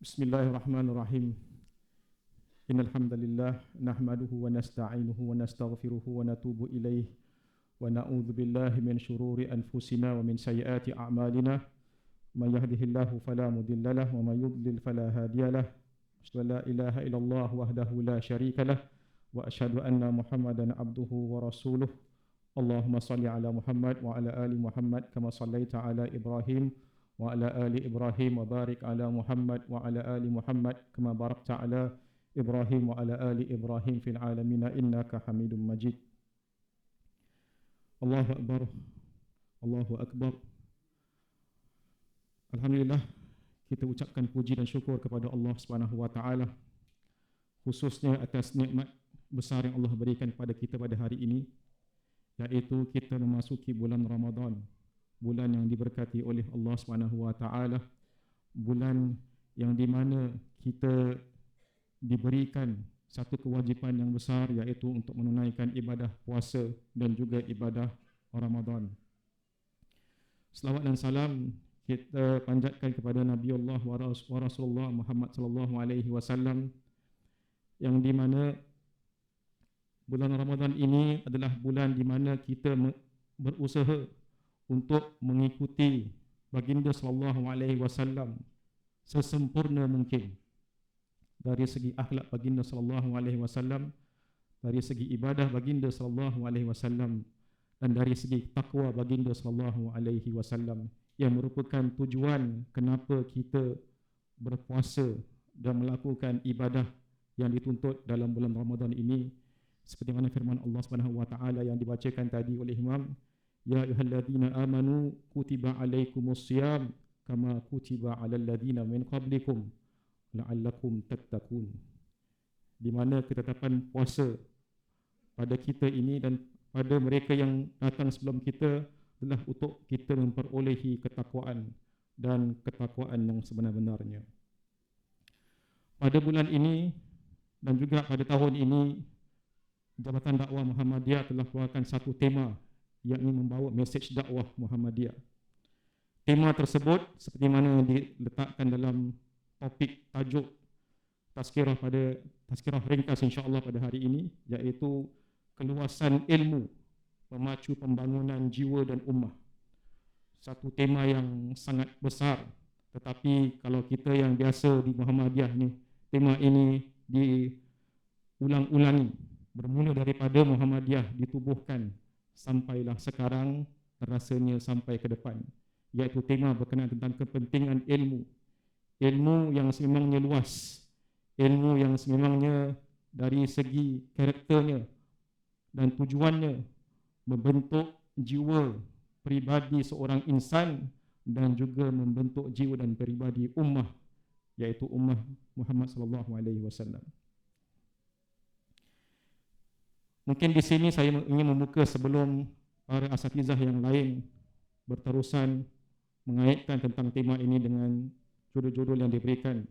Bismillahirrahmanirrahim. Innal hamdalillah nahmaduhu wa nasta'inuhu wa nastaghfiruhu wa natubu ilaih wa na'udzu billahi min syururi anfusina wa min sayyiati a'malina. May yahdihillahu fala mudhillalah wa may yudlil fala hadiyalah. Asyhadu an la ilaha illallah wahdahu la syarikalah wa asyhadu anna Muhammadan abduhu wa rasuluh. Allahumma salli ala Muhammad wa ala ali Muhammad kama sallaita ala Ibrahim wa ala ali Ibrahim wa barik ala Muhammad wa ala ali Muhammad kama barakta ala Ibrahim wa ala ali Ibrahim fil alamin innaka Hamidum Majid. Allahu akbar. Allahu akbar. Alhamdulillah, kita ucapkan puji dan syukur kepada Allah Subhanahu wa taala khususnya atas nikmat besar yang Allah berikan kepada kita pada hari ini, iaitu kita memasuki bulan Ramadan, bulan yang diberkati oleh Allah Subhanahu wa taala, bulan yang di mana kita diberikan satu kewajipan yang besar, iaitu untuk menunaikan ibadah puasa dan juga ibadah Ramadan. Selawat dan salam kita panjatkan kepada Nabi Allah wa Rasulullah Muhammad sallallahu alaihi wasallam, yang di mana bulan Ramadan ini adalah bulan di mana kita berusaha untuk mengikuti baginda sallallahu alaihi wasallam sesempurna mungkin, dari segi akhlak baginda sallallahu alaihi wasallam, dari segi ibadah baginda sallallahu alaihi wasallam, dan dari segi takwa baginda sallallahu alaihi wasallam, yang merupakan tujuan kenapa kita berpuasa dan melakukan ibadah yang dituntut dalam bulan Ramadan ini, seperti mana firman Allah Subhanahu wa taala yang dibacakan tadi oleh Imam, ya ayyuhalladzina amanu kutiba alaikumusiyam kama kutiba alal ladzina min qablikum la'allakum tattaqun. Di mana ketetapan puasa pada kita ini dan pada mereka yang datang sebelum kita adalah untuk kita memperolehi ketakwaan dan ketakwaan yang sebenar-benarnya. Pada bulan ini dan juga pada tahun ini, Jabatan Dakwah Muhammadiyah telah keluarkan satu tema, yakni membawa mesej dakwah Muhammadiyah. Tema tersebut seperti mana yang diletakkan dalam topik tajuk tazkirah ringkas insya-Allah pada hari ini, iaitu keluasan ilmu memacu pembangunan jiwa dan ummah. Satu tema yang sangat besar, tetapi kalau kita yang biasa di Muhammadiyah ni, tema ini diulang-ulangi bermula daripada Muhammadiyah ditubuhkan sampailah sekarang, rasanya sampai ke depan, iaitu tema berkenaan tentang kepentingan ilmu. Ilmu yang sememangnya luas, ilmu yang sememangnya dari segi karakternya dan tujuannya membentuk jiwa peribadi seorang insan dan juga membentuk jiwa dan peribadi ummah, iaitu ummah Muhammad sallallahu alaihi wasallam. Mungkin di sini saya ingin membuka sebelum para asatizah yang lain berterusan mengaitkan tentang tema ini dengan judul-judul yang diberikan.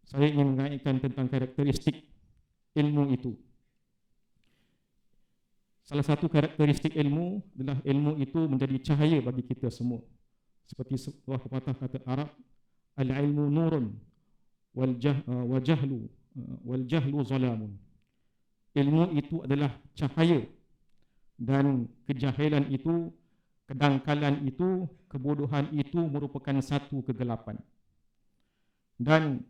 Saya ingin mengaitkan tentang karakteristik ilmu itu. Salah satu karakteristik ilmu adalah ilmu itu menjadi cahaya bagi kita semua. Seperti sebuah pepatah kata Arab, al-ilmu nurun wal jahlu zalamun. Ilmu itu adalah cahaya dan kejahilan itu, kedangkalan itu, kebodohan itu merupakan satu kegelapan. Dan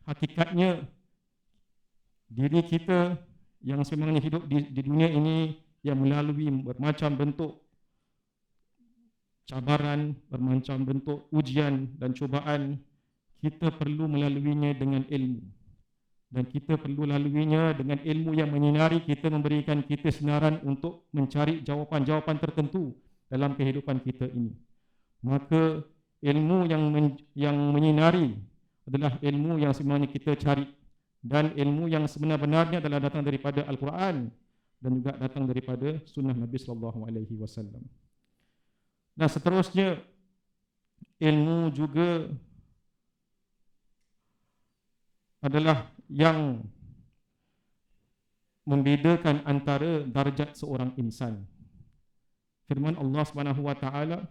hakikatnya diri kita yang sebenarnya hidup di dunia ini yang melalui bermacam bentuk cabaran, bermacam bentuk ujian dan cubaan, kita perlu melaluinya dengan ilmu. Dan kita perlu laluinya dengan ilmu yang menyinari kita, memberikan kita sinaran untuk mencari jawapan-jawapan tertentu dalam kehidupan kita ini. Maka ilmu yang menyinari adalah ilmu yang sebenarnya kita cari, dan ilmu yang sebenar-benarnya adalah datang daripada Al-Quran dan juga datang daripada sunnah Nabi sallallahu alaihi wasallam. Dan seterusnya, ilmu juga adalah yang membedakan antara darjat seorang insan. Firman Allah Subhanahu wa taala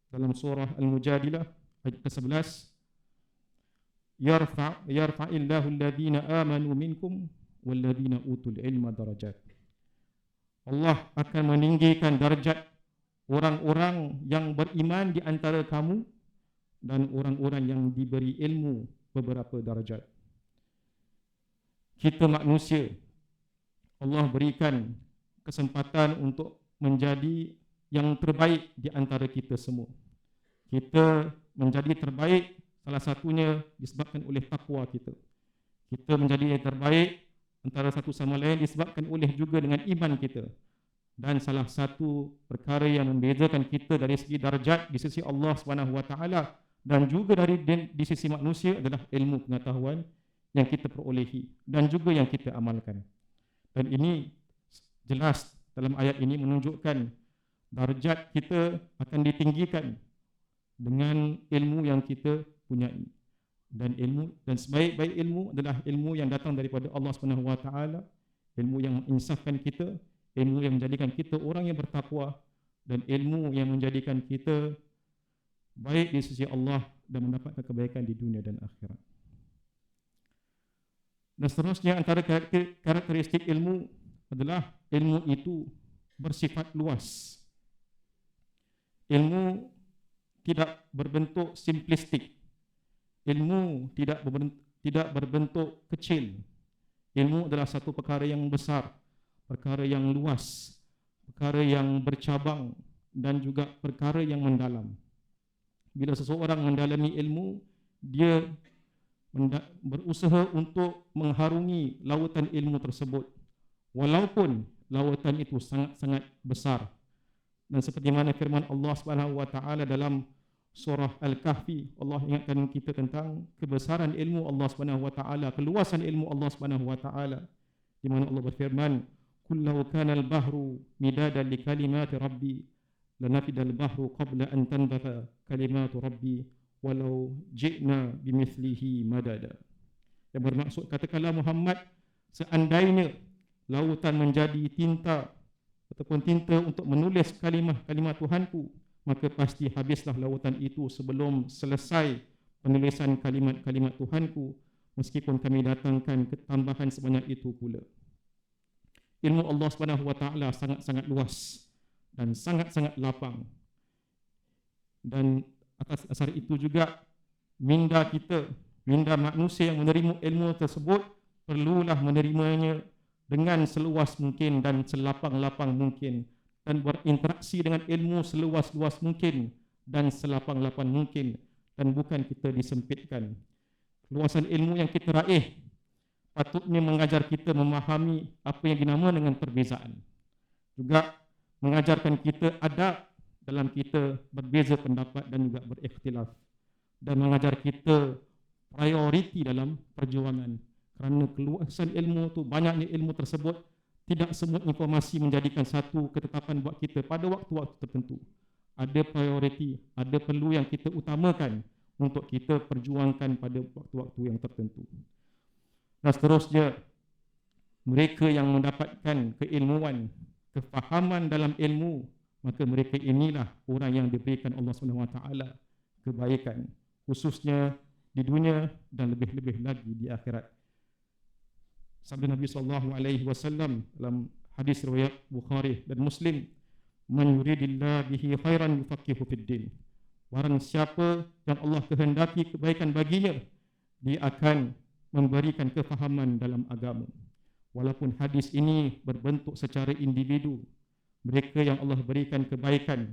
dalam surah Al-Mujadilah ayat ke-11, yarfa'illahu alladhina amanu minkum walladhina utul ilma darajat. Allah akan meninggikan darjat orang-orang yang beriman di antara kamu dan orang-orang yang diberi ilmu beberapa darjat. Kita manusia, Allah berikan kesempatan untuk menjadi yang terbaik di antara kita semua. Kita menjadi terbaik salah satunya disebabkan oleh takwa kita. Kita menjadi yang terbaik antara satu sama lain disebabkan oleh juga dengan iman kita. Dan salah satu perkara yang membezakan kita dari segi darjat di sisi Allah SWT dan juga di sisi manusia adalah ilmu pengetahuan yang kita perolehi dan juga yang kita amalkan. Dan ini jelas dalam ayat ini menunjukkan darjat kita akan ditinggikan dengan ilmu yang kita punyai. Dan sebaik-baik ilmu adalah ilmu yang datang daripada Allah SWT, ilmu yang menginsafkan kita, ilmu yang menjadikan kita orang yang bertakwa, dan ilmu yang menjadikan kita baik di sisi Allah dan mendapatkan kebaikan di dunia dan akhirat. Dan seterusnya antara karakteristik ilmu adalah ilmu itu bersifat luas. Ilmu tidak berbentuk simplistik. Ilmu tidak berbentuk kecil. Ilmu adalah satu perkara yang besar, perkara yang luas, perkara yang bercabang dan juga perkara yang mendalam. Bila seseorang mendalami ilmu, dia berusaha untuk mengharungi lautan ilmu tersebut, walaupun lautan itu sangat-sangat besar. Dan seperti mana firman Allah SWT dalam surah Al-Kahfi, Allah ingatkan kita tentang kebesaran ilmu Allah SWT, keluasan ilmu Allah SWT, di mana Allah berfirman, "Kullau kana al-bahru midadan li kalimati rabbi lanafida al-bahru qabla an tanbatha kalimatu rabbi walau ji'na bimithlihi madada." Yang bermaksud, katakanlah Muhammad, seandainya lautan menjadi tinta ataupun tinta untuk menulis kalimah-kalimah Tuhanku, maka pasti habislah lautan itu sebelum selesai penulisan kalimat-kalimat Tuhanku, meskipun kami datangkan tambahan sebanyak itu pula. Ilmu Allah SWT sangat-sangat luas dan sangat-sangat lapang. Dan atas dasar itu juga minda manusia yang menerima ilmu tersebut perlulah menerimanya dengan seluas mungkin dan selapang-lapang mungkin, dan berinteraksi dengan ilmu seluas-luas mungkin dan selapang-lapang mungkin, dan bukan kita disempitkan. Luasan ilmu yang kita raih patutnya mengajar kita memahami apa yang dinamakan dengan perbezaan. Juga mengajarkan kita adab dalam kita berbeza pendapat dan juga berikhtilaf, dan mengajar kita prioriti dalam perjuangan. Kerana keluasan ilmu tu, banyaknya ilmu tersebut, tidak semua informasi menjadikan satu ketetapan buat kita pada waktu-waktu tertentu. Ada prioriti, ada perlu yang kita utamakan untuk kita perjuangkan pada waktu-waktu yang tertentu. Dan seterusnya, mereka yang mendapatkan keilmuan, kefahaman dalam ilmu, maka mereka inilah orang yang diberikan Allah SWT kebaikan, khususnya di dunia dan lebih-lebih lagi di akhirat. Sabda Nabi SAW dalam hadis riwayat Bukhari dan Muslim, "Man yuridillah bihi khairan yufaqihu fid din." Barang siapa yang Allah kehendaki kebaikan baginya, dia akan memberikan kefahaman dalam agama. Walaupun hadis ini berbentuk secara individu, mereka yang Allah berikan kebaikan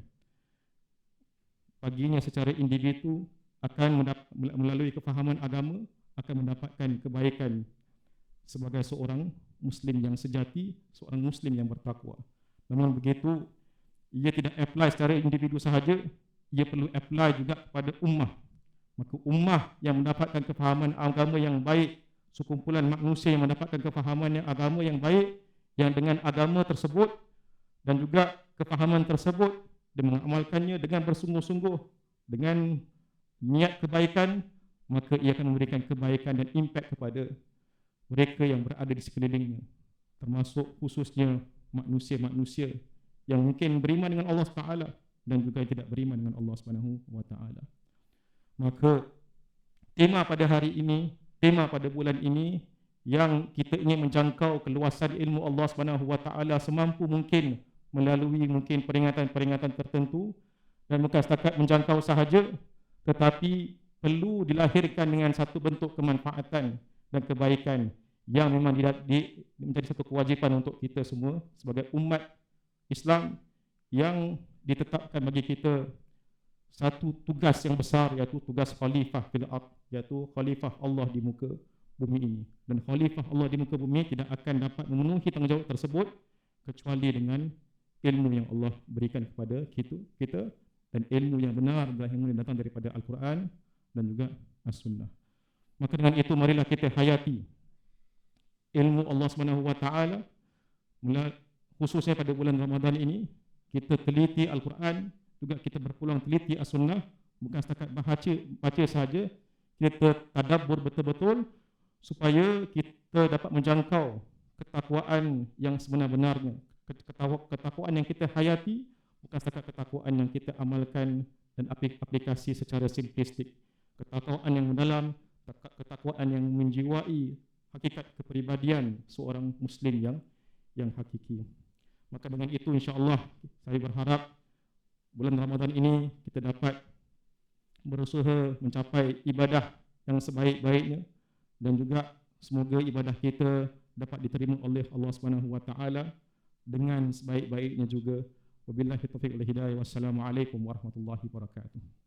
baginya secara individu akan melalui kefahaman agama akan mendapatkan kebaikan sebagai seorang Muslim yang sejati, seorang Muslim yang bertakwa. Namun begitu, ia tidak apply secara individu sahaja, ia perlu apply juga kepada ummah. Maka ummah yang mendapatkan kefahaman agama yang baik, sekumpulan manusia yang mendapatkan kefahaman agama yang baik, yang dengan agama tersebut dan juga kefahaman tersebut, dia mengamalkannya dengan bersungguh-sungguh, dengan niat kebaikan, maka ia akan memberikan kebaikan dan impact kepada mereka yang berada di sekelilingnya, termasuk khususnya manusia-manusia yang mungkin beriman dengan Allah SWT dan juga tidak beriman dengan Allah SWT. Maka tema pada hari ini, tema pada bulan ini yang kita ingin menjangkau keluasan ilmu Allah Subhanahu wa taala semampu mungkin melalui mungkin peringatan-peringatan tertentu, dan bukan setakat menjangkau sahaja, tetapi perlu dilahirkan dengan satu bentuk kemanfaatan dan kebaikan yang memang menjadi satu kewajipan untuk kita semua sebagai umat Islam yang ditetapkan bagi kita satu tugas yang besar, iaitu tugas khalifah fil ard, iaitu khalifah Allah di muka bumi ini. Dan khalifah Allah di muka bumi tidak akan dapat memenuhi tanggungjawab tersebut kecuali dengan ilmu yang Allah berikan kepada kita, dan ilmu yang benar yang datang daripada Al-Quran dan juga As-Sunnah. Maka dengan itu marilah kita hayati ilmu Allah Subhanahu wa taala, khususnya pada bulan Ramadan ini. Kita teliti Al-Quran, juga kita berpulang teliti As-Sunnah, bukan setakat baca sahaja, kita tadabbur betul-betul supaya kita dapat menjangkau ketakwaan yang sebenar-benarnya, ketakwaan yang kita hayati, bukan setakat ketakwaan yang kita amalkan dan aplikasi secara simplistik, ketakwaan yang mendalam, ketakwaan yang menjiwai hakikat kepribadian seorang Muslim yang hakiki. Maka dengan itu insya-Allah saya berharap bulan Ramadan ini kita dapat berusaha mencapai ibadah yang sebaik-baiknya, dan juga semoga ibadah kita dapat diterima oleh Allah Subhanahu wa taala dengan sebaik-baiknya juga. Wabillahi taufiq wal hidayah. Wassalamualaikum warahmatullahi wabarakatuh.